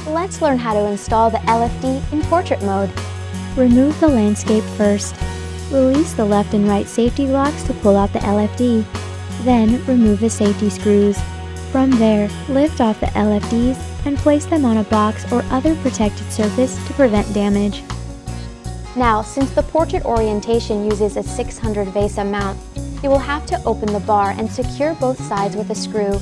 Let's learn how to install the LFD in portrait mode. Remove the landscape first. Release the left and right safety locks to pull out the LFD. Then remove the safety screws. From there, lift off the LFDs and place them on a box or other protected surface to prevent damage. Now, since the portrait orientation uses a 600 VESA mount, you will have to open the bar and secure both sides with a screw.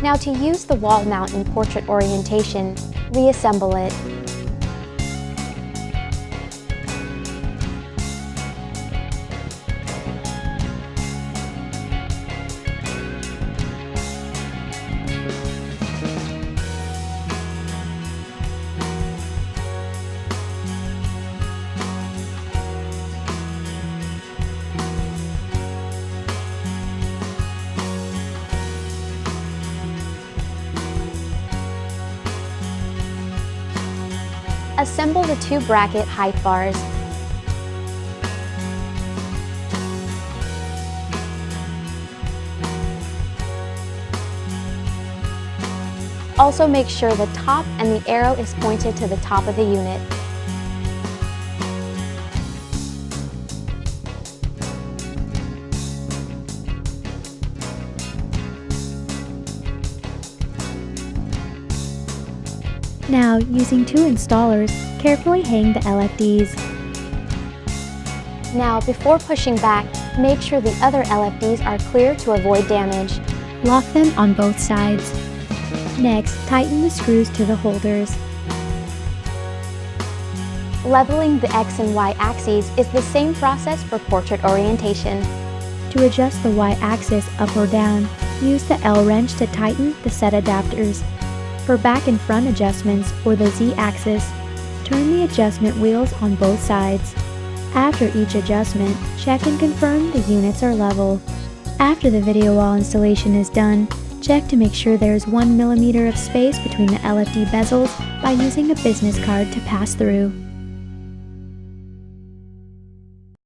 Now, to use the wall mount in portrait orientation, reassemble it. Assemble the two bracket height bars. Also make sure the top and the arrow is pointed to the top of the unit. Now, using two installers, carefully hang the LFDs. Now, before pushing back, make sure the other LFDs are clear to avoid damage. Lock them on both sides. Next, tighten the screws to the holders. Leveling the X and Y axes is the same process for portrait orientation. To adjust the Y axis up or down, use the L wrench to tighten the set adapters. For back and front adjustments, or the Z axis, turn the adjustment wheels on both sides. After each adjustment, check and confirm the units are level. After the video wall installation is done, check to make sure there is 1 mm of space between the LFD bezels by using a business card to pass through.